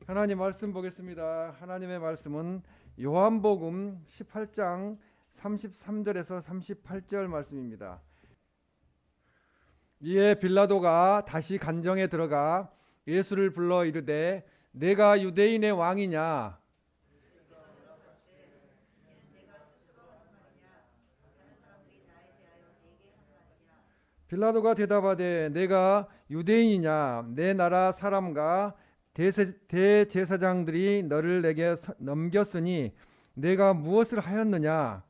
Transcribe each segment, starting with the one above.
하나님 말씀 보겠습니다. 하나님의 말씀은 요한복음 18장 33절에서 38절 말씀입니다. 이에 빌라도가 다시 간정에 들어가 예수를 불러 이르되 내가 유대인의 왕이냐? 빌라도가 대답하되 내가 유대인이냐? 내 나라 사람과 대제사장들이 너를 내게 넘겼으니 내가 무엇을 하였느냐?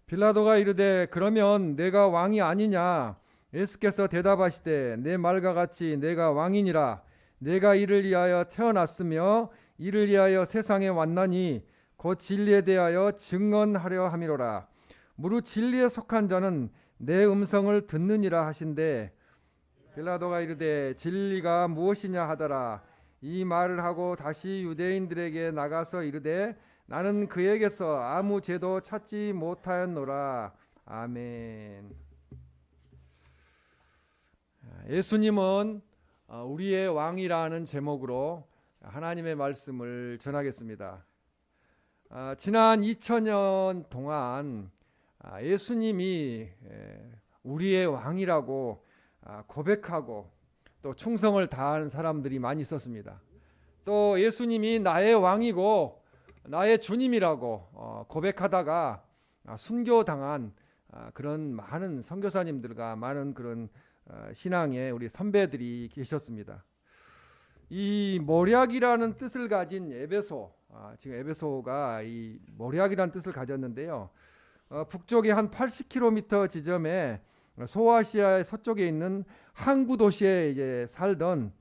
빌라도가 이르되 그러면 내가 왕이 아니냐? 예수께서 대답하시되 내 말과 같이 내가 왕이니라. 내가 이를 위하여 태어났으며 이를 위하여 세상에 왔나니 곧 진리에 대하여 증언하려 함이로라. 무릇 진리에 속한 자는 내 음성을 듣느니라 하신대. 빌라도가 이르되 진리가 무엇이냐 하더라. 이 말을 하고 다시 유대인들에게 나가서 이르되 나는 그에게서 아무 죄도 찾지 못하였노라. 아멘. 예수님은 우리의 왕이라는 제목으로 하나님의 말씀을 전하겠습니다. 지난 2000년 동안 예수님이 우리의 왕이라고 고백하고 또 충성을 다하는 사람들이 많이 있었습니다. 또 예수님이 나의 왕이고 나의 주님이라고 고백하다가 순교당한 그런 많은 선교사님들과 많은 그런 신앙의 우리 선배들이 계셨습니다. 이 모략이라는 뜻을 가진 에베소, 지금 에베소가 이 모략이라는 뜻을 가졌는데요. 북쪽에 한 80km 지점에 소아시아의 서쪽에 있는 항구 도시에 이제 살던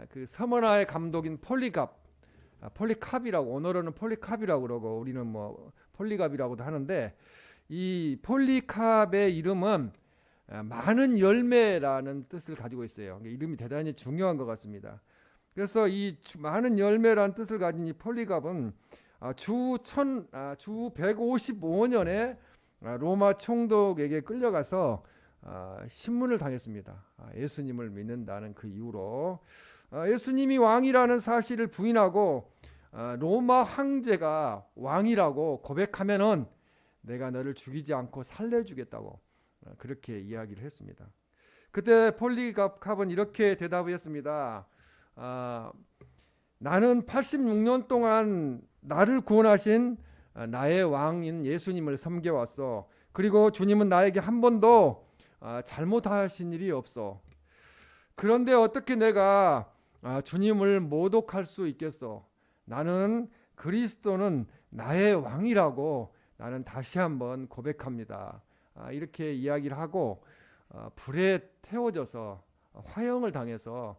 그 서머나의 감독인 폴리캅이라고, 오너로는 폴리캅이라고 그러고 우리는 뭐 폴리갑이라고도 하는데, 이 폴리캅의 이름은 많은 열매라는 뜻을 가지고 있어요. 이름이 대단히 중요한 것 같습니다. 그래서 이 많은 열매라는 뜻을 가진 이 폴리갑은 주 155년에 로마 총독에게 끌려가서 신문을 당했습니다. 예수님을 믿는다는 그 이유로 예수님이 왕이라는 사실을 부인하고 로마 황제가 왕이라고 고백하면은 내가 너를 죽이지 않고 살려주겠다고 그렇게 이야기를 했습니다. 그때 폴리갑은 이렇게 대답을 했습니다. 나는 86년 동안 나를 구원하신 나의 왕인 예수님을 섬겨왔어. 그리고 주님은 나에게 한 번도 잘못하신 일이 없어. 그런데 어떻게 내가 주님을 모독할 수 있겠어? 나는 그리스도는 나의 왕이라고 나는 다시 한번 고백합니다. 이렇게 이야기를 하고 불에 태워져서 화형을 당해서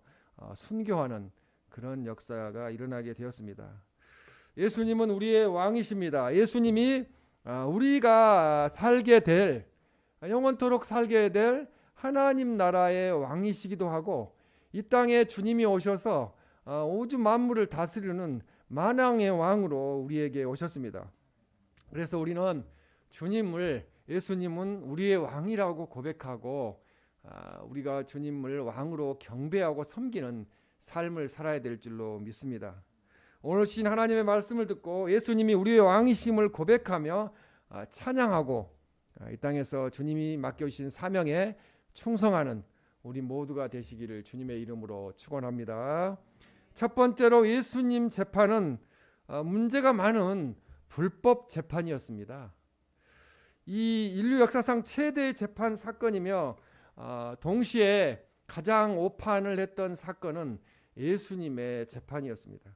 순교하는 그런 역사가 일어나게 되었습니다. 예수님은 우리의 왕이십니다. 예수님이 우리가 살게 될, 영원토록 살게 될 하나님 나라의 왕이시기도 하고, 이 땅에 주님이 오셔서 우주 만물을 다스리는 만왕의 왕으로 우리에게 오셨습니다. 그래서 우리는 예수님은 우리의 왕이라고 고백하고 우리가 주님을 왕으로 경배하고 섬기는 삶을 살아야 될 줄로 믿습니다. 오늘 주신 하나님의 말씀을 듣고 예수님이 우리의 왕이심을 고백하며 찬양하고 이 땅에서 주님이 맡겨주신 사명에 충성하는 우리 모두가 되시기를 주님의 이름으로 축원합니다. 첫 번째로 예수님 재판은 문제가 많은 불법 재판이었습니다. 이 인류 역사상 최대의 재판 사건이며 동시에 가장 오판을 했던 사건은 예수님의 재판이었습니다.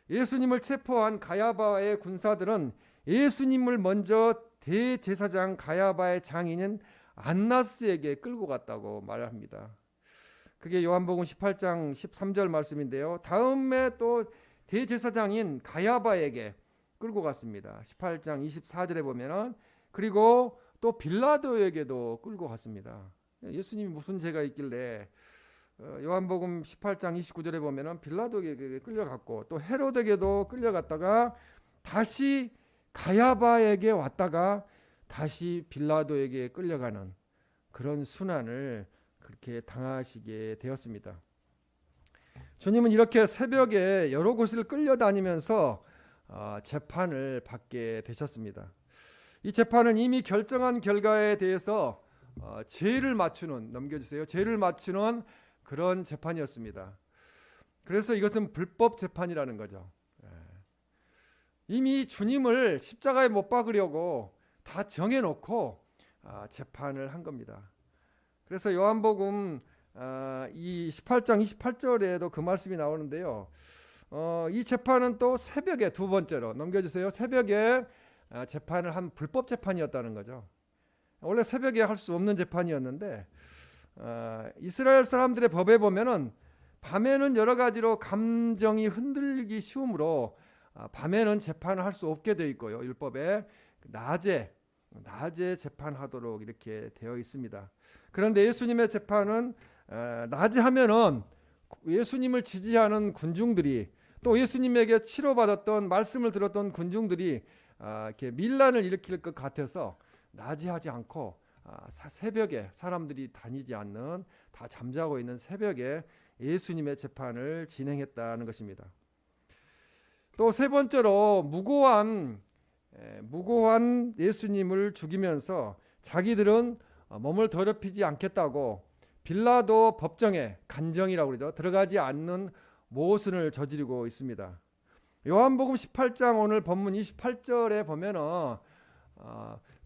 예수님을 체포한 가야바의 군사들은 예수님을 먼저 대제사장 가야바의 장인인 안나스에게 끌고 갔다고 말합니다. 그게 요한복음 18장 13절 말씀인데요. 다음에 또 대제사장인 가야바에게 끌고 갔습니다. 18장 24절에 보면은, 그리고 또 빌라도에게도 끌고 갔습니다. 예수님이 무슨 죄가 있길래 요한복음 18장 29절에 보면은 빌라도에게 끌려갔고 또 헤로데에게도 끌려갔다가 다시 가야바에게 왔다가 다시 빌라도에게 끌려가는 그런 순환을 그렇게 당하시게 되었습니다. 주님은 이렇게 새벽에 여러 곳을 끌려다니면서 재판을 받게 되셨습니다. 이 재판은 이미 결정한 결과에 대해서 죄를 맞추는, 넘겨주세요. 죄를 맞추는 그런 재판이었습니다. 그래서 이것은 불법 재판이라는 거죠. 이미 주님을 십자가에 못 박으려고 다 정해놓고 재판을 한 겁니다. 그래서 요한복음 이 18장 28절에도 그 말씀이 나오는데요. 이 재판은 또 새벽에 두 번째로 넘겨주세요. 새벽에 재판을 한 불법 재판이었다는 거죠. 원래 새벽에 할 수 없는 재판이었는데 이스라엘 사람들의 법에 보면은 밤에는 여러 가지로 감정이 흔들리기 쉬우므로 밤에는 재판을 할 수 없게 되어 있고요. 율법에 낮에 재판하도록 이렇게 되어 있습니다. 그런데 예수님의 재판은 낮에 하면은 예수님을 지지하는 군중들이 또 예수님에게 치료받았던 말씀을 들었던 군중들이 이렇게 밀란을 일으킬 것 같아서 낮에 하지 않고 새벽에 사람들이 다니지 않는 다 잠자고 있는 새벽에 예수님의 재판을 진행했다는 것입니다. 또 세 번째로 무고한 예수님을 죽이면서 자기들은 몸을 더럽히지 않겠다고 빌라도 법정에 간정이라고 그러죠. 들어가지 않는 모순을 저지르고 있습니다. 요한복음 18장 오늘 본문 28절에 보면은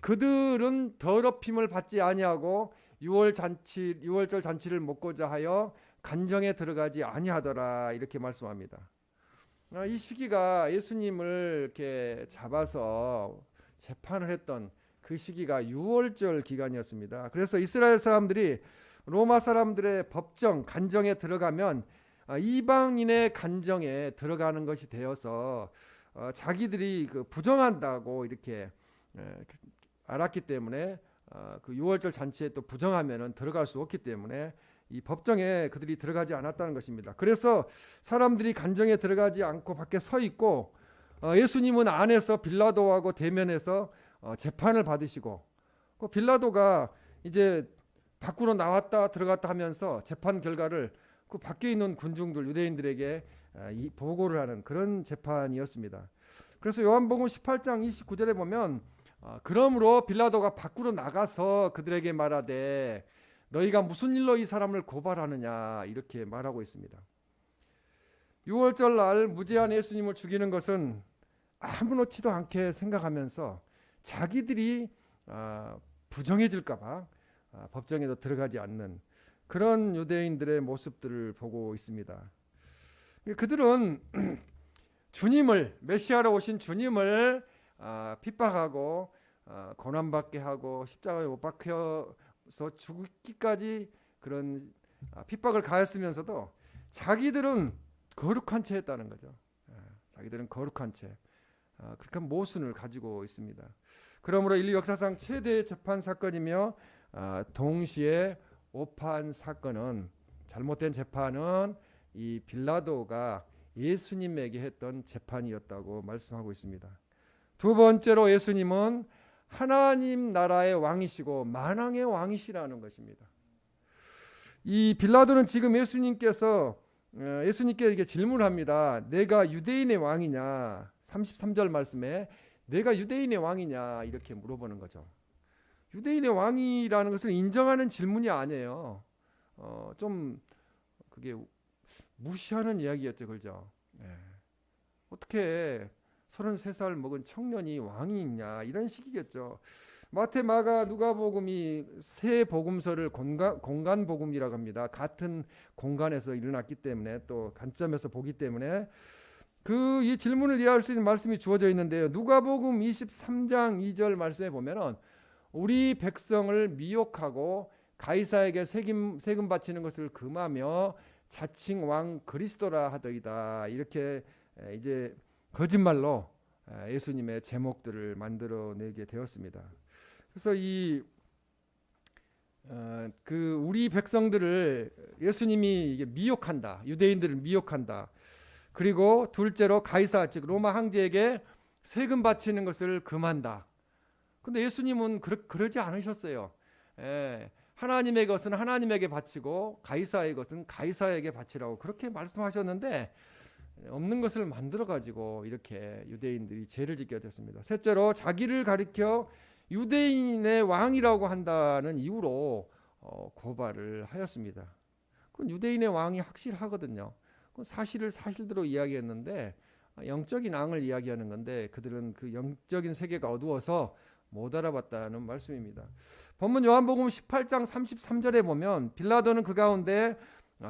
그들은 더럽힘을 받지 아니하고 유월절 잔치를 먹고자 하여 간정에 들어가지 아니하더라 이렇게 말씀합니다. 이 시기가 예수님을 이렇게 잡아서 재판을 했던 그 시기가 유월절 기간이었습니다. 그래서 이스라엘 사람들이 로마 사람들의 법정 간정에 들어가면 이방인의 간정에 들어가는 것이 되어서 자기들이 그 부정한다고 이렇게 알았기 때문에 그 유월절 잔치에 또 부정하면은 들어갈 수 없기 때문에 이 법정에 그들이 들어가지 않았다는 것입니다. 그래서 사람들이 간정에 들어가지 않고 밖에 서 있고 예수님은 안에서 빌라도하고 대면해서 재판을 받으시고 그 빌라도가 이제 밖으로 나왔다 들어갔다 하면서 재판 결과를 그 밖에 있는 군중들 유대인들에게 보고를 하는 그런 재판이었습니다. 그래서 요한복음 18장 29절에 보면 그러므로 빌라도가 밖으로 나가서 그들에게 말하되 너희가 무슨 일로 이 사람을 고발하느냐 이렇게 말하고 있습니다. 유월절 날 무죄한 예수님을 죽이는 것은 아무렇지도 않게 생각하면서 자기들이 부정해질까 봐 법정에도 들어가지 않는 그런 유대인들의 모습들을 보고 있습니다. 그들은 주님을 메시아로 오신 주님을 핍박하고 고난받게 하고 십자가에 못 박혀서 죽기까지 그런 핍박을 가했으면서도 자기들은 거룩한 채 했다는 거죠. 자기들은 거룩한 채 그렇게 모순을 가지고 있습니다. 그러므로 인류 역사상 최대의 재판 사건이며 동시에 오판 사건은 잘못된 재판은 이 빌라도가 예수님에게 했던 재판이었다고 말씀하고 있습니다. 두 번째로 예수님은 하나님 나라의 왕이시고 만왕의 왕이시라는 것입니다. 이 빌라도는 지금 예수님께 이렇게 질문합니다. 내가 유대인의 왕이냐? 33절 말씀에 내가 유대인의 왕이냐 이렇게 물어보는 거죠. 유대인의 왕이라는 것을 인정하는 질문이 아니에요. 좀 그게 무시하는 이야기였죠, 그죠? 어떻게 33살 먹은 청년이 왕이 있냐 이런 식이겠죠. 마태, 마가, 누가복음이 세 복음서를 공간 복음이라고 합니다. 같은 공간에서 일어났기 때문에 또 관점에서 보기 때문에 이 질문을 이해할 수 있는 말씀이 주어져 있는데요. 누가복음 23장 2절 말씀에 보면은 우리 백성을 미혹하고 가이사에게 세금 바치는 것을 금하며 자칭 왕 그리스도라 하더이다. 이렇게 이제 거짓말로 예수님의 제목들을 만들어내게 되었습니다. 그래서 이 우리 백성들을 예수님이 이게 미혹한다. 유대인들을 미혹한다. 그리고 둘째로 가이사 즉 로마 황제에게 세금 바치는 것을 금한다. 근데 예수님은 그러지 않으셨어요. 하나님의 것은 하나님에게 바치고 가이사의 것은 가이사에게 바치라고 그렇게 말씀하셨는데 없는 것을 만들어 가지고 이렇게 유대인들이 죄를 짓게 됐습니다. 셋째로 자기를 가리켜 유대인의 왕이라고 한다는 이유로 고발을 하였습니다. 그건 유대인의 왕이 확실하거든요. 그건 사실을 사실대로 이야기했는데 영적인 왕을 이야기하는 건데 그들은 그 영적인 세계가 어두워서 못 알아봤다는 말씀입니다. 본문 요한복음 18장 33절에 보면 빌라도는 그 가운데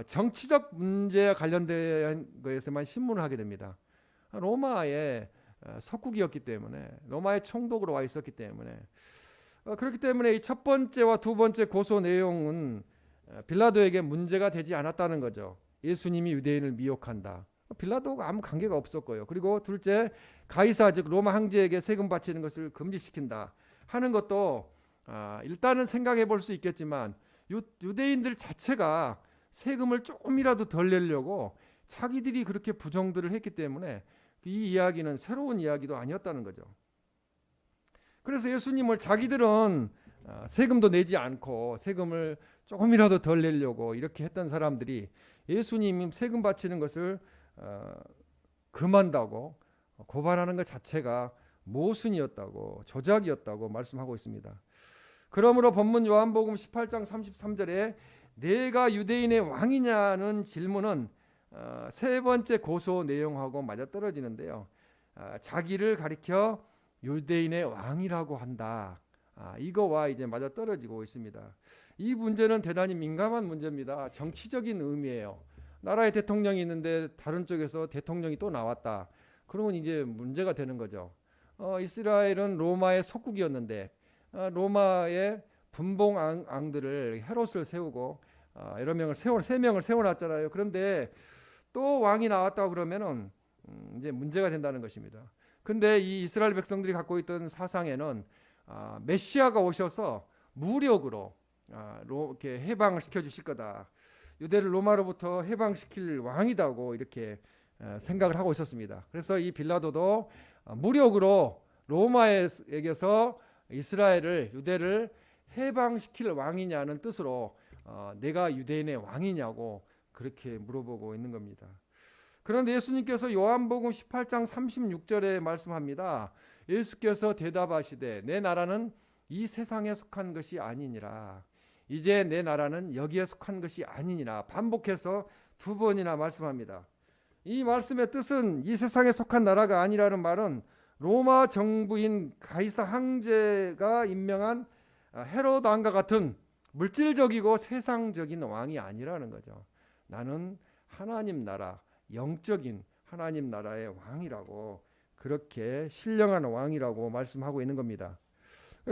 정치적 문제와 관련된 것에서만 신문을 하게 됩니다. 로마의 석국이었기 때문에 로마의 총독으로 와 있었기 때문에 그렇기 때문에 이 첫 번째와 두 번째 고소 내용은 빌라도에게 문제가 되지 않았다는 거죠. 예수님이 유대인을 미혹한다. 빌라도가 아무 관계가 없었고요. 그리고 둘째 가이사 즉 로마 황제에게 세금 바치는 것을 금지시킨다 하는 것도 일단은 생각해 볼 수 있겠지만 유대인들 자체가 세금을 조금이라도 덜 내려고 자기들이 그렇게 부정들을 했기 때문에 이 이야기는 새로운 이야기도 아니었다는 거죠. 그래서 예수님을 자기들은 세금도 내지 않고 세금을 조금이라도 덜 내려고 이렇게 했던 사람들이 예수님이 세금 바치는 것을 금한다고 고발하는 것 자체가 모순이었다고 조작이었다고 말씀하고 있습니다. 그러므로 본문 요한복음 18장 33절에 내가 유대인의 왕이냐는 질문은 세 번째 고소 내용하고 맞아떨어지는데요. 자기를 가리켜 유대인의 왕이라고 한다. 이거와 이제 맞아떨어지고 있습니다. 이 문제는 대단히 민감한 문제입니다. 정치적인 의미예요. 나라의 대통령이 있는데 다른 쪽에서 대통령이 또 나왔다. 그러면 이제 문제가 되는 거죠. 이스라엘은 로마의 속국이었는데 로마의 분봉 왕들을 헤롯을 세우고 여러 명을 세 명을 세워놨잖아요. 그런데 또 왕이 나왔다 그러면은 이제 문제가 된다는 것입니다. 근데 이 이스라엘 백성들이 갖고 있던 사상에는 메시아가 오셔서 무력으로 이렇게 해방을 시켜 주실 거다. 유대를 로마로부터 해방시킬 왕이다고 이렇게 생각을 하고 있었습니다. 그래서 이 빌라도도 무력으로 로마에게서 이스라엘을 유대를 해방시킬 왕이냐는 뜻으로 내가 유대인의 왕이냐고 그렇게 물어보고 있는 겁니다. 그런데 예수님께서 요한복음 18장 36절에 말씀합니다. 예수께서 대답하시되 내 나라는 이 세상에 속한 것이 아니니라. 이제 내 나라는 여기에 속한 것이 아니니라. 반복해서 두 번이나 말씀합니다. 이 말씀의 뜻은 이 세상에 속한 나라가 아니라는 말은 로마 정부인 가이사 황제가 임명한 헤롯 왕과 같은 물질적이고 세상적인 왕이 아니라는 거죠. 나는 하나님 나라, 영적인 하나님 나라의 왕이라고 그렇게 신령한 왕이라고 말씀하고 있는 겁니다.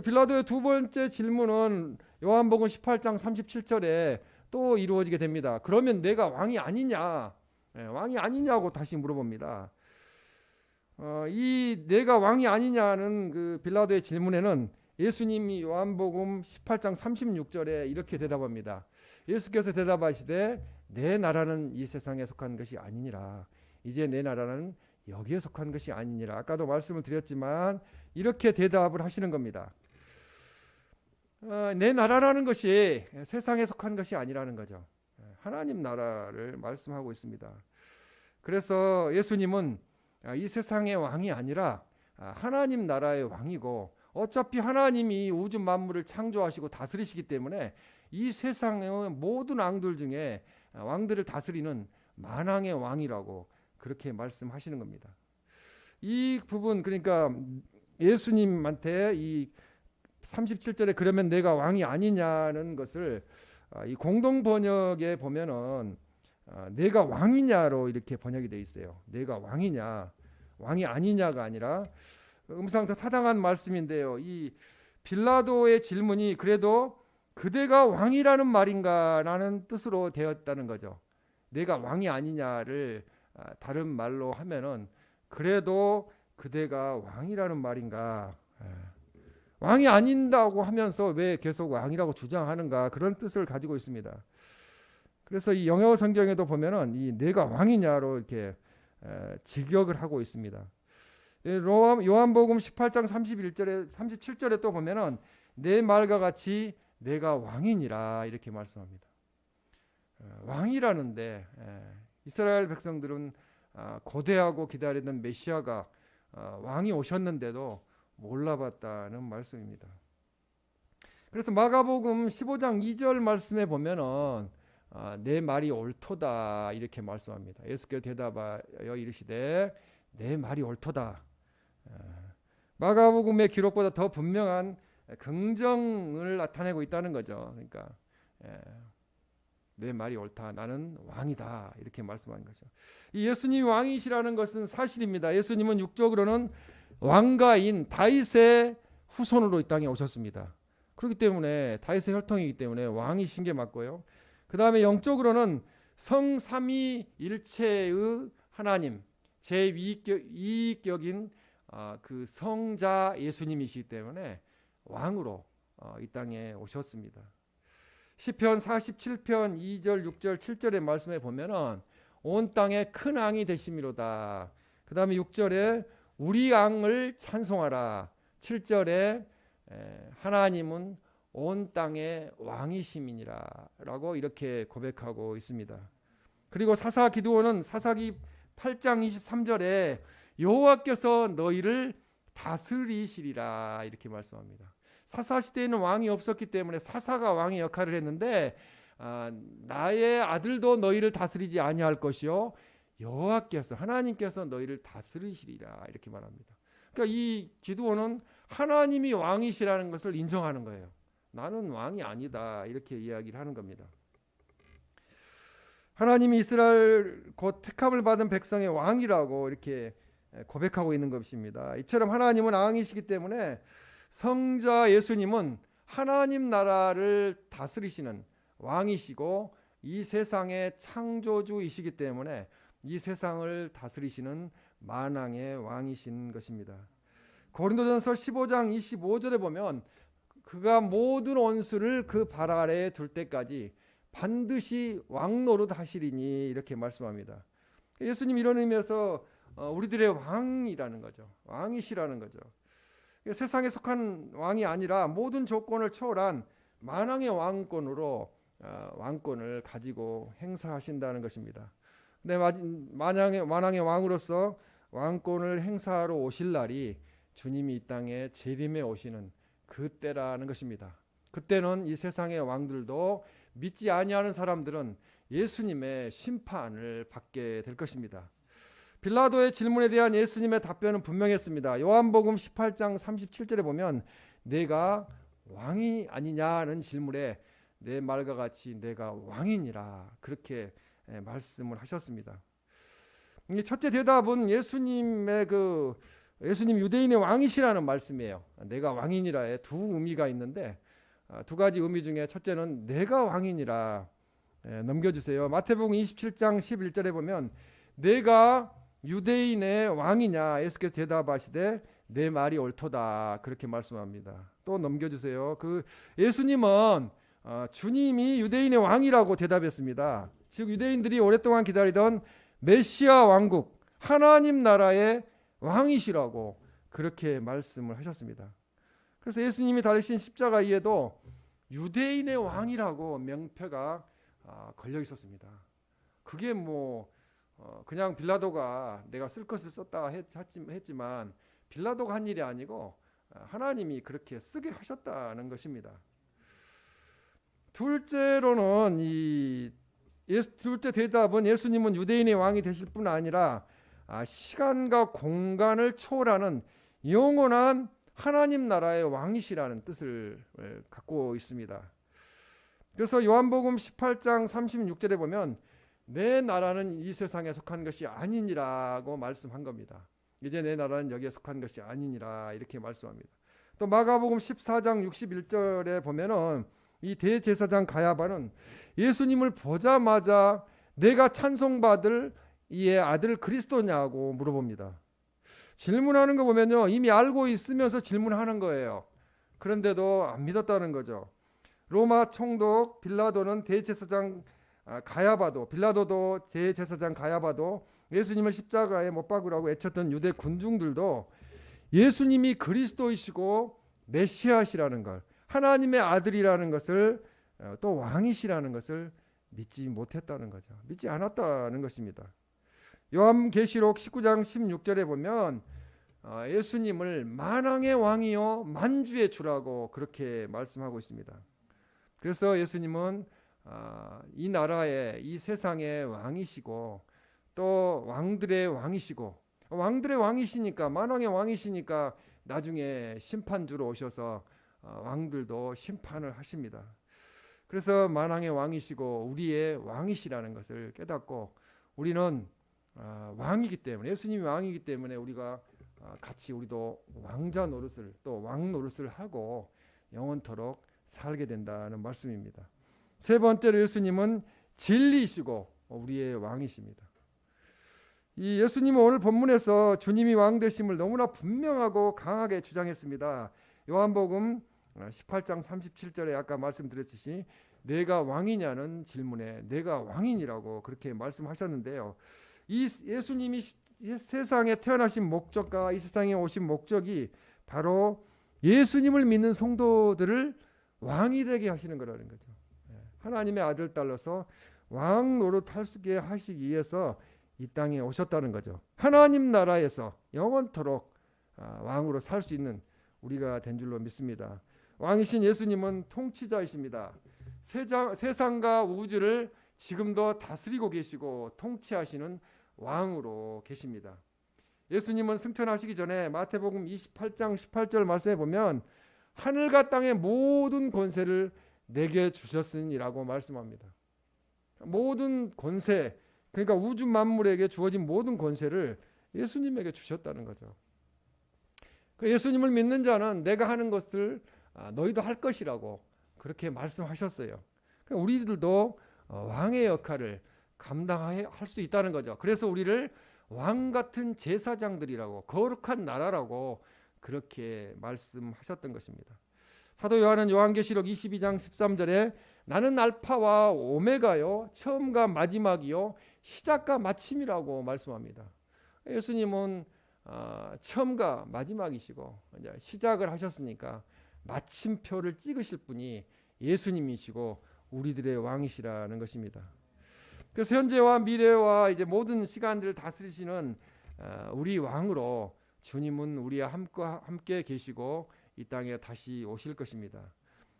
빌라도의 두 번째 질문은 요한복음 18장 37절에 또 이루어지게 됩니다. 그러면 내가 왕이 아니냐? 왕이 아니냐고 다시 물어봅니다. 이 내가 왕이 아니냐는 그 빌라도의 질문에는 예수님이 요한복음 18장 36절에 이렇게 대답합니다. 예수께서 대답하시되 내 나라는 이 세상에 속한 것이 아니니라. 이제 내 나라는 여기에 속한 것이 아니니라. 아까도 말씀을 드렸지만 이렇게 대답을 하시는 겁니다. 내 나라라는 것이 세상에 속한 것이 아니라는 거죠. 하나님 나라를 말씀하고 있습니다. 그래서 예수님은 이 세상의 왕이 아니라 하나님 나라의 왕이고 어차피 하나님이 우주 만물을 창조하시고 다스리시기 때문에 이 세상의 모든 왕들 중에 왕들을 다스리는 만왕의 왕이라고 그렇게 말씀하시는 겁니다. 이 부분 그러니까 예수님한테 이 37절에 그러면 내가 왕이 아니냐는 것을 이 공동 번역에 보면은 내가 왕이냐로 이렇게 번역이 되어 있어요. 내가 왕이냐, 왕이 아니냐가 아니라 음상 더 타당한 말씀인데요. 이 빌라도의 질문이 그래도 그대가 왕이라는 말인가라는 뜻으로 되었다는 거죠. 내가 왕이 아니냐를 다른 말로 하면은 그래도 그대가 왕이라는 말인가. 왕이 아닌다고 하면서 왜 계속 왕이라고 주장하는가, 그런 뜻을 가지고 있습니다. 그래서 이 영어 성경에도 보면은 이 내가 왕이냐로 이렇게 직역을 하고 있습니다. 요한복음 18장 31절에 37절에 또 보면은 내 말과 같이 내가 왕이니라 이렇게 말씀합니다. 왕이라는데 이스라엘 백성들은 고대하고 기다리던 메시아가 왕이 오셨는데도 몰라봤다는 말씀입니다. 그래서 마가복음 15장 2절 말씀에 보면은 내 말이 옳도다 이렇게 말씀합니다. 예수께서 대답하여 이르시되 내 말이 옳도다. 마가복음의 기록보다 더 분명한 긍정을 나타내고 있다는 거죠. 그러니까 내 말이 옳다. 나는 왕이다. 이렇게 말씀하는 거죠. 이 예수님이 왕이시라는 것은 사실입니다. 예수님은 육적으로는 왕가인 다윗의 후손으로 이 땅에 오셨습니다. 그렇기 때문에 다윗의 혈통이기 때문에 왕이신 게 맞고요. 그 다음에 영적으로는 성삼위일체의 하나님, 제2격인 그 성자 예수님이시기 때문에 왕으로 이 땅에 오셨습니다. 시편 47편 2절, 6절, 7절의 말씀에 보면은 온 땅에 큰 왕이 되심이로다. 그 다음에 6절에 우리 왕을 찬송하라. 7절에 하나님은 온 땅의 왕이심이니라 라고 이렇게 고백하고 있습니다. 그리고 사사 기드온은 사사기 8장 23절에 여호와께서 너희를 다스리시리라 이렇게 말씀합니다. 사사 시대에는 왕이 없었기 때문에 사사가 왕의 역할을 했는데 나의 아들도 너희를 다스리지 아니할 것이요 여호와께서 하나님께서 너희를 다스리시리라 이렇게 말합니다. 그러니까 이 기드온은 하나님이 왕이시라는 것을 인정하는 거예요. 나는 왕이 아니다 이렇게 이야기를 하는 겁니다. 하나님이 이스라엘 곧 택함을 받은 백성의 왕이라고 이렇게 고백하고 있는 것입니다. 이처럼 하나님은 왕이시기 때문에 성자 예수님은 하나님 나라를 다스리시는 왕이시고 이 세상의 창조주이시기 때문에 이 세상을 다스리시는 만왕의 왕이신 것입니다. 고린도전서 15장 25절에 보면 그가 모든 원수를 그 발 아래에 둘 때까지 반드시 왕노릇 하시리니 이렇게 말씀합니다. 예수님 이런 의미에서 우리들의 왕이라는 거죠. 왕이시라는 거죠. 세상에 속한 왕이 아니라 모든 조건을 초월한 만왕의 왕권으로 왕권을 가지고 행사하신다는 것입니다. 근데 만왕의 왕으로서 왕권을 행사하러 오실 날이 주님이 이 땅에 재림에 오시는 그때라는 것입니다. 그때는 이 세상의 왕들도 믿지 아니하는 사람들은 예수님의 심판을 받게 될 것입니다. 빌라도의 질문에 대한 예수님의 답변은 분명했습니다. 요한복음 18장 37절에 보면 내가 왕이 아니냐는 질문에 내 말과 같이 내가 왕이니라 그렇게 말씀을 하셨습니다. 첫째 대답은 예수님 유대인의 왕이시라는 말씀이에요. 내가 왕이니라에 두 의미가 있는데 두 가지 의미 중에 첫째는 내가 왕이니라. 넘겨주세요. 마태복음 27장 11절에 보면 내가 유대인의 왕이냐 예수께서 대답하시되 내 말이 옳도다 그렇게 말씀합니다. 또 넘겨주세요. 예수님은 주님이 유대인의 왕이라고 대답했습니다. 즉 유대인들이 오랫동안 기다리던 메시아 왕국 하나님 나라의 왕이시라고 그렇게 말씀을 하셨습니다. 그래서 예수님이 달리신 십자가 위에도 유대인의 왕이라고 명패가 걸려 있었습니다. 그게 그냥 빌라도가 내가 쓸 것을 썼다 했지만 빌라도가 한 일이 아니고 하나님이 그렇게 쓰게 하셨다는 것입니다. 둘째로는 둘째 대답은 예수님은 유대인의 왕이 되실 뿐 아니라 시간과 공간을 초월하는 영원한 하나님 나라의 왕이시라는 뜻을 갖고 있습니다. 그래서 요한복음 18장 36절에 보면 내 나라는 이 세상에 속한 것이 아니니라고 말씀한 겁니다. 이제 내 나라는 여기에 속한 것이 아니니라 이렇게 말씀합니다. 또 마가복음 14장 61절에 보면은 이 대제사장 가야바는 예수님을 보자마자 내가 찬송받을 이의 아들 그리스도냐고 물어봅니다. 질문하는 거 보면요 이미 알고 있으면서 질문하는 거예요. 그런데도 안 믿었다는 거죠. 로마 총독 빌라도는 대제사장 가야바도, 빌라도도 대제사장 가야바도 예수님을 십자가에 못 박으라고 외쳤던 유대 군중들도 예수님이 그리스도이시고 메시아시라는 걸, 하나님의 아들이라는 것을, 또 왕이시라는 것을 믿지 못했다는 거죠. 믿지 않았다는 것입니다. 요한계시록 19장 16절에 보면 예수님을 만왕의 왕이요 만주의 주라고 그렇게 말씀하고 있습니다. 그래서 예수님은 이 나라의, 이 세상의 왕이시고 또 왕들의 왕이시고, 왕들의 왕이시니까, 만왕의 왕이시니까 나중에 심판주로 오셔서 왕들도 심판을 하십니다. 그래서 만왕의 왕이시고 우리의 왕이시라는 것을 깨닫고 우리는 왕이기 때문에, 예수님이 왕이기 때문에 우리가 같이 우리도 왕자 노릇을, 또 왕 노릇을 하고 영원토록 살게 된다는 말씀입니다. 세 번째로 예수님은 진리이시고 우리의 왕이십니다. 이 예수님은 오늘 본문에서 주님이 왕 되심을 너무나 분명하고 강하게 주장했습니다. 요한복음 18장 37절에 아까 말씀드렸듯이 내가 왕이냐는 질문에 내가 왕이니라고 그렇게 말씀하셨는데요. 이 예수님이 이 세상에 태어나신 목적과 이 세상에 오신 목적이 바로 예수님을 믿는 성도들을 왕이 되게 하시는 거라는 거죠. 하나님의 아들 딸로서 왕 노릇할 수 있게 하시기 위해서 이 땅에 오셨다는 거죠. 하나님 나라에서 영원토록 왕으로 살 수 있는 우리가 된 줄로 믿습니다. 왕이신 예수님은 통치자이십니다. 세상과 우주를 지금도 다스리고 계시고 통치하시는 왕으로 계십니다. 예수님은 승천하시기 전에 마태복음 28장 18절 말씀에 보면 하늘과 땅의 모든 권세를 내게 주셨으니라고 말씀합니다. 모든 권세, 그러니까 우주 만물에게 주어진 모든 권세를 예수님에게 주셨다는 거죠. 예수님을 믿는 자는 내가 하는 것을 너희도 할 것이라고 그렇게 말씀하셨어요. 우리들도 왕의 역할을 감당할 수 있다는 거죠. 그래서 우리를 왕 같은 제사장들이라고, 거룩한 나라라고 그렇게 말씀하셨던 것입니다. 사도 요한은 요한계시록 22장 13절에 나는 알파와 오메가요, 처음과 마지막이요, 시작과 마침이라고 말씀합니다. 예수님은 처음과 마지막이시고 이제 시작을 하셨으니까 마침표를 찍으실 분이 예수님이시고 우리들의 왕이시라는 것입니다. 그래서 현재와 미래와 이제 모든 시간들을 다스리시는 우리 왕으로 주님은 우리와 함께 계시고 이 땅에 다시 오실 것입니다.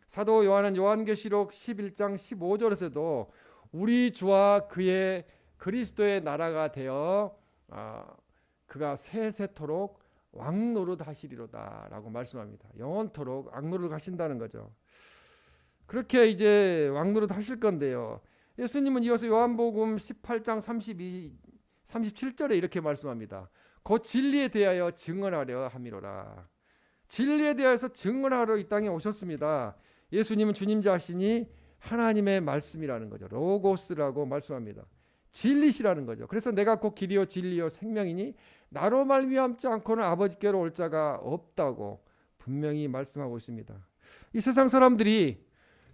사도 요한은 요한계시록 11장 15절에서도 우리 주와 그의 그리스도의 나라가 되어 그가 세세토록 왕노릇 하시리로다 라고 말씀합니다. 영원토록 왕노릇 하신다는 거죠. 그렇게 이제 왕노릇 하실 건데요. 예수님은 이어서 요한복음 18장 37절에 이렇게 말씀합니다. 곧 진리에 대하여 증언하려 함이로라. 진리에 대해서 증언하러 이 땅에 오셨습니다. 예수님은 주님 자신이 하나님의 말씀이라는 거죠. 로고스라고 말씀합니다. 진리시라는 거죠. 그래서 내가 곧 길이요 진리요 생명이니 나로 말미암지 않고는 아버지께로 올 자가 없다고 분명히 말씀하고 있습니다. 이 세상 사람들이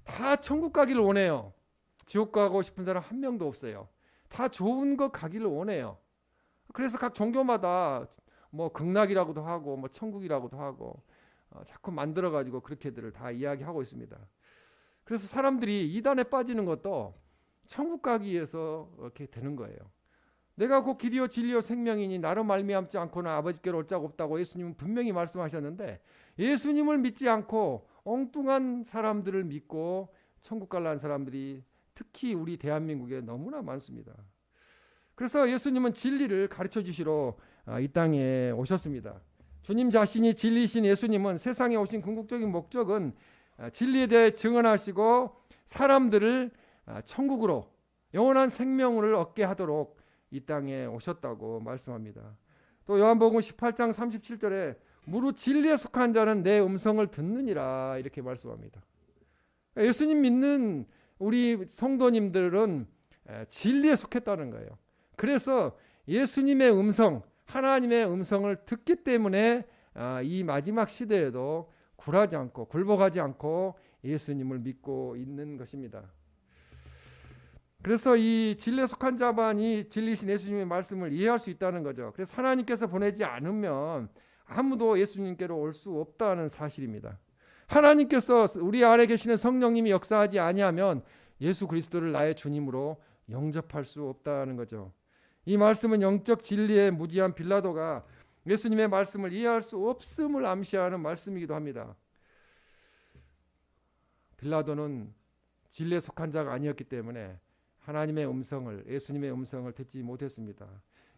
다 천국 가기를 원해요. 지옥 가고 싶은 사람 한 명도 없어요. 다 좋은 거 가기를 원해요. 그래서 각 종교마다 뭐 극락이라고도 하고 뭐 천국이라고도 하고 자꾸 만들어 가지고 그렇게들을 다 이야기하고 있습니다. 그래서 사람들이 이단에 빠지는 것도 천국 가기 위해서 이렇게 되는 거예요. 내가 곧 길이요 진리요 생명이니 나로 말미암지 않고는 아버지께로 올 자가 없다고 예수님은 분명히 말씀하셨는데, 예수님을 믿지 않고 엉뚱한 사람들을 믿고 천국 가려는 사람들이 특히 우리 대한민국에 너무나 많습니다. 그래서 예수님은 진리를 가르쳐 주시러 이 땅에 오셨습니다. 주님 자신이 진리이신 예수님은 세상에 오신 궁극적인 목적은 진리에 대해 증언하시고 사람들을 천국으로 영원한 생명을 얻게 하도록 이 땅에 오셨다고 말씀합니다. 또 요한복음 18장 37절에 무릇 진리에 속한 자는 내 음성을 듣느니라 이렇게 말씀합니다. 예수님 믿는 우리 성도님들은 진리에 속했다는 거예요. 그래서 예수님의 음성, 하나님의 음성을 듣기 때문에 이 마지막 시대에도 굴하지 않고 굴복하지 않고 예수님을 믿고 있는 것입니다. 그래서 이 진리에 속한 자만이 진리신 예수님의 말씀을 이해할 수 있다는 거죠. 그래서 하나님께서 보내지 않으면 아무도 예수님께로 올 수 없다는 사실입니다. 하나님께서 우리 안에 계시는 성령님이 역사하지 아니하면 예수 그리스도를 나의 주님으로 영접할 수 없다는 거죠. 이 말씀은 영적 진리에 무지한 빌라도가 예수님의 말씀을 이해할 수 없음을 암시하는 말씀이기도 합니다. 빌라도는 진리에 속한 자가 아니었기 때문에 하나님의 음성을, 예수님의 음성을 듣지 못했습니다.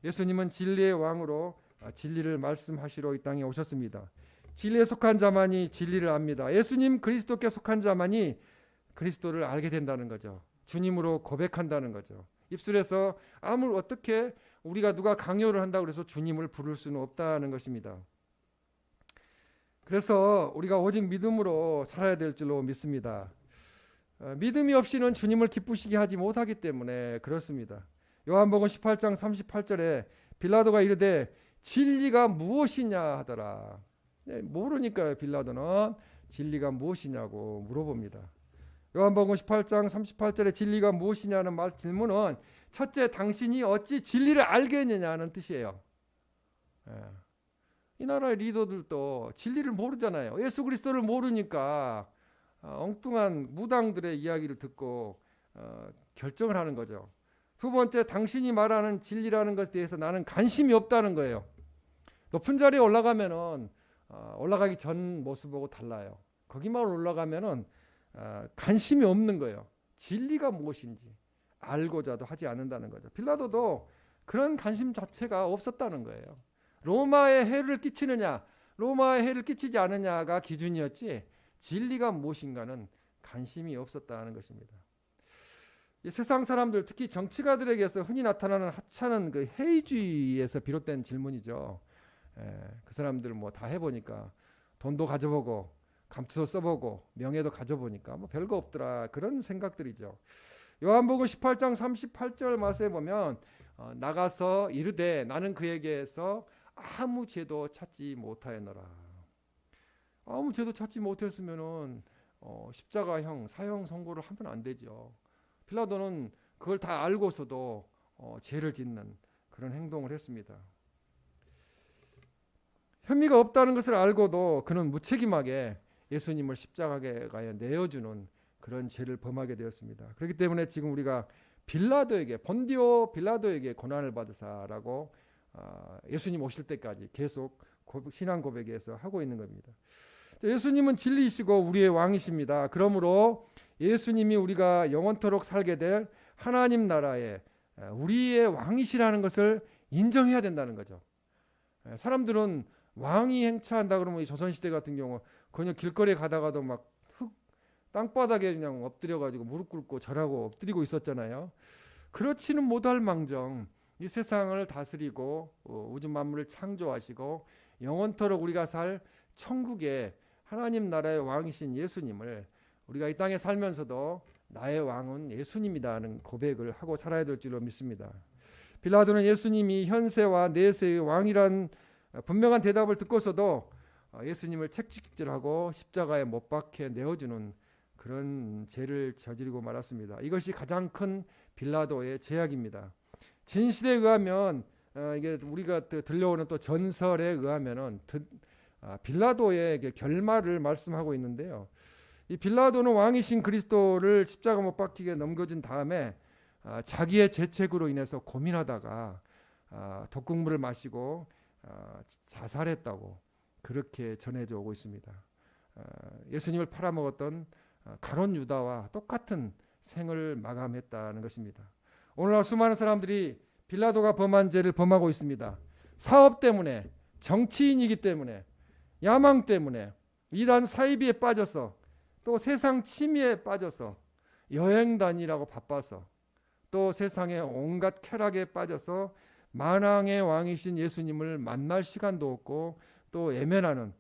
예수님은 진리의 왕으로 진리를 말씀하시러 이 땅에 오셨습니다. 진리에 속한 자만이 진리를 압니다. 예수님 그리스도께 속한 자만이 그리스도를 알게 된다는 거죠. 주님으로 고백한다는 거죠. 입술에서 어떻게 우리가 누가 강요를 한다고 해서 주님을 부를 수는 없다는 것입니다. 그래서 우리가 오직 믿음으로 살아야 될 줄로 믿습니다. 믿음이 없이는 주님을 기쁘시게 하지 못하기 때문에 그렇습니다. 요한복음 18장 38절에 빌라도가 이르되 진리가 무엇이냐 하더라. 모르니까 빌라도는 진리가 무엇이냐고 물어봅니다. 요한복음 18장 38절에 진리가 무엇이냐는 질문은 첫째, 당신이 어찌 진리를 알겠느냐는 뜻이에요. 이 나라의 리더들도 진리를 모르잖아요. 예수 그리스도를 모르니까 엉뚱한 무당들의 이야기를 듣고 결정을 하는 거죠. 두 번째, 당신이 말하는 진리라는 것에 대해서 나는 관심이 없다는 거예요. 높은 자리에 올라가면은 올라가기 전 모습하고 달라요. 거기만 올라가면은 관심이 없는 거예요. 진리가 무엇인지 알고자도 하지 않는다는 거죠. 빌라도도 그런 관심 자체가 없었다는 거예요. 로마에 해를 끼치느냐, 로마에 해를 끼치지 않느냐가 기준이었지 진리가 무엇인가는 관심이 없었다는 것입니다. 이 세상 사람들, 특히 정치가들에게서 흔히 나타나는 하찮은 그 해이주의에서 비롯된 질문이죠. 그 사람들 뭐 다 해보니까 돈도 가져보고 감투도 써보고 명예도 가져보니까 뭐 별거 없더라, 그런 생각들이죠. 요한복음 18장 38절 말씀에 보면 나가서 이르되 나는 그에게서 아무 죄도 찾지 못하였노라. 아무 죄도 찾지 못했으면은 십자가형 사형 선고를 하면 안 되죠. 빌라도는 그걸 다 알고서도 죄를 짓는 그런 행동을 했습니다. 혐의가 없다는 것을 알고도 그는 무책임하게 예수님을 십자가에 내어주는 그런 죄를 범하게 되었습니다. 그렇기 때문에 지금 우리가 빌라도에게, 본디오 빌라도에게 고난을 받으사라고 예수님 오실 때까지 계속 신앙 고백에서 하고 있는 겁니다. 예수님은 진리이시고 우리의 왕이십니다. 그러므로 예수님이 우리가 영원토록 살게 될 하나님 나라에 우리의 왕이시라는 것을 인정해야 된다는 거죠. 사람들은 왕이 행차한다 그러면 이 조선시대 같은 경우 그냥 길거리에 가다가도 막 땅바닥에 그냥 엎드려가지고 무릎 꿇고 절하고 엎드리고 있었잖아요. 그렇지는 못할 망정 이 세상을 다스리고 우주 만물을 창조하시고 영원토록 우리가 살 천국의 하나님 나라의 왕이신 예수님을 우리가 이 땅에 살면서도 나의 왕은 예수님이다는 고백을 하고 살아야 될 줄로 믿습니다. 빌라도는 예수님이 현세와 내세의 왕이란 분명한 대답을 듣고서도 예수님을 책찍질하고 십자가에 못 박혀 내어주는 그런 죄를 저지르고 말았습니다. 이것이 가장 큰 빌라도의 죄악입니다. 진실에 의하면 이게 우리가 들려오는 또 전설에 의하면은 빌라도의 결말을 말씀하고 있는데요. 이 빌라도는 왕이신 그리스도를 십자가 못 박히게 넘겨준 다음에 자기의 죄책으로 인해서 고민하다가 독국물을 마시고 자살했다고 그렇게 전해져 오고 있습니다. 예수님을 팔아먹었던 가룟 유다와 똑같은 생을 마감했다는 것입니다. 오늘날 수많은 사람들이 빌라도가 범한 죄를 범하고 있습니다. 사업 때문에, 정치인이기 때문에, 야망 때문에, 이단 사이비에 빠져서, 또 세상 취미에 빠져서, 여행 다니라고 바빠서, 또 세상의 온갖 쾌락에 빠져서 만왕의 왕이신 예수님을 만날 시간도 없고 또 애면하는,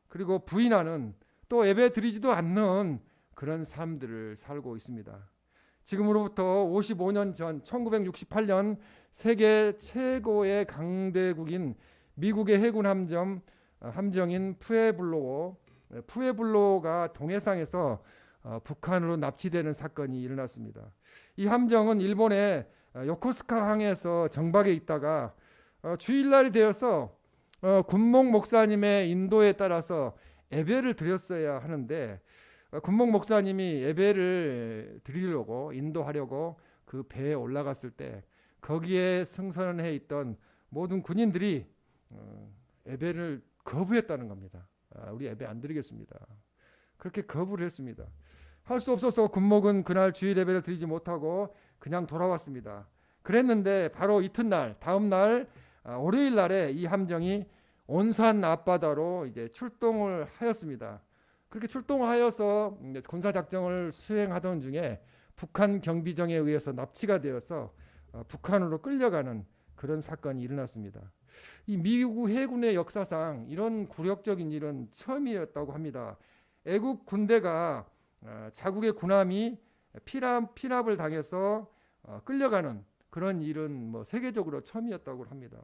그리고 부인하는, 또 예배 드리지도 않는 그런 삶들을 살고 있습니다. 지금으로부터 55년 전 1968년 세계 최고의 강대국인 미국의 해군 함정인 푸에블로호 푸에블로가 동해상에서 북한으로 납치되는 사건이 일어났습니다. 이 함정은 일본의 요코스카 항에서 정박해 있다가 주일날이 되어서 군목 목사님의 인도에 따라서 예배를 드렸어야 하는데 군목 목사님이 예배를 드리려고 인도하려고 그 배에 올라갔을 때 거기에 승선해 있던 모든 군인들이 예배를 거부했다는 겁니다. 우리 예배 안 드리겠습니다. 그렇게 거부를 했습니다. 할 수 없어서 군목은 그날 주일 예배를 드리지 못하고 그냥 돌아왔습니다. 그랬는데 바로 이튿날 다음 날 월요일 날에 이 함정이 온산 앞바다로 이제 출동을 하였습니다. 그렇게 출동을 하여서 군사 작전을 수행하던 중에 북한 경비정에 의해서 납치가 되어서 북한으로 끌려가는 그런 사건이 일어났습니다. 이 미국 해군의 역사상 이런 굴욕적인 일은 처음이었다고 합니다. 애국 군대가 자국의 군함이 피납을 당해서 끌려가는 그런 일은 뭐 세계적으로 처음이었다고 합니다.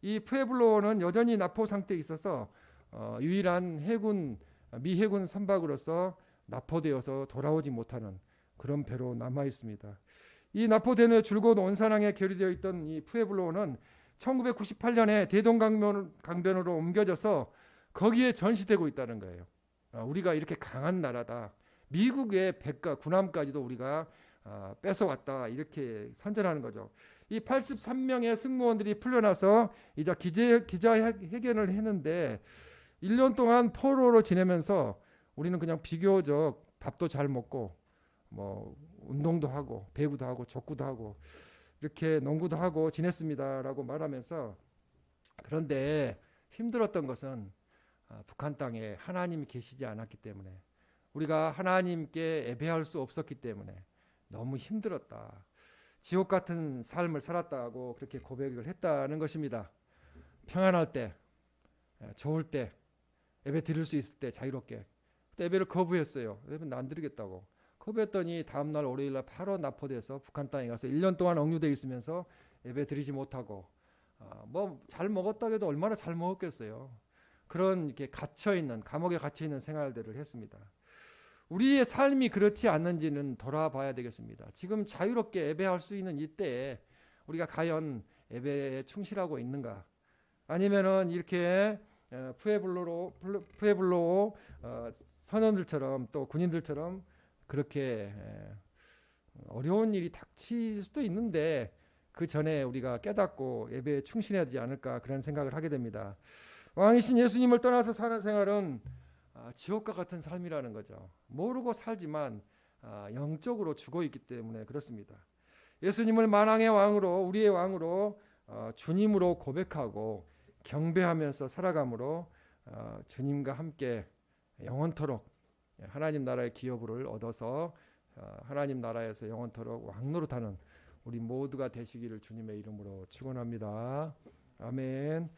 이 푸에블로는 여전히 납포 상태에 있어서 유일한 미 해군 선박으로서 납포되어서 돌아오지 못하는 그런 배로 남아 있습니다. 이 납포대는 줄곧 온산항에 결의되어 있던 이 푸에블로는 1998년에 대동강변으로 옮겨져서 거기에 전시되고 있다는 거예요. 우리가 이렇게 강한 나라다. 미국의 백과 군함까지도 우리가 뺏어왔다. 이렇게 선전하는 거죠. 이 83명의 승무원들이 풀려나서 이제 기자회견을 했는데 1년 동안 포로로 지내면서 우리는 그냥 비교적 밥도 잘 먹고 뭐 운동도 하고 배구도 하고 족구도 하고 이렇게 농구도 하고 지냈습니다라고 말하면서 그런데 힘들었던 것은 북한 땅에 하나님이 계시지 않았기 때문에 우리가 하나님께 예배할 수 없었기 때문에 너무 힘들었다. 지옥 같은 삶을 살았다고 그렇게 고백을 했다는 것입니다. 평안할 때, 좋을 때, 예배 드릴 수 있을 때 자유롭게. 예배를 거부했어요. 예배는 안 드리겠다고. 거부했더니 다음날 월요일날 바로 납포돼서 북한 땅에 가서 1년 동안 억류돼 있으면서 예배 드리지 못하고 뭐 잘 먹었다고 해도 얼마나 잘 먹었겠어요. 그런 이렇게 감옥에 갇혀 있는 생활들을 했습니다. 우리의 삶이 그렇지 않는지는 돌아봐야 되겠습니다. 지금 자유롭게 예배할 수 있는 이때에 우리가 과연 예배에 충실하고 있는가? 아니면은 이렇게 푸에블로 선원들처럼 또 군인들처럼 그렇게 어려운 일이 닥칠 수도 있는데 그 전에 우리가 깨닫고 예배에 충실해야 되지 않을까 그런 생각을 하게 됩니다. 왕이신 예수님을 떠나서 사는 생활은 지옥과 같은 삶이라는 거죠. 모르고 살지만 영적으로 죽어 있기 때문에 그렇습니다. 예수님을 만왕의 왕으로 우리의 왕으로 주님으로 고백하고 경배하면서 살아감으로 주님과 함께 영원토록 하나님 나라의 기업을 얻어서 하나님 나라에서 영원토록 왕노릇하는 우리 모두가 되시기를 주님의 이름으로 축원합니다. 아멘.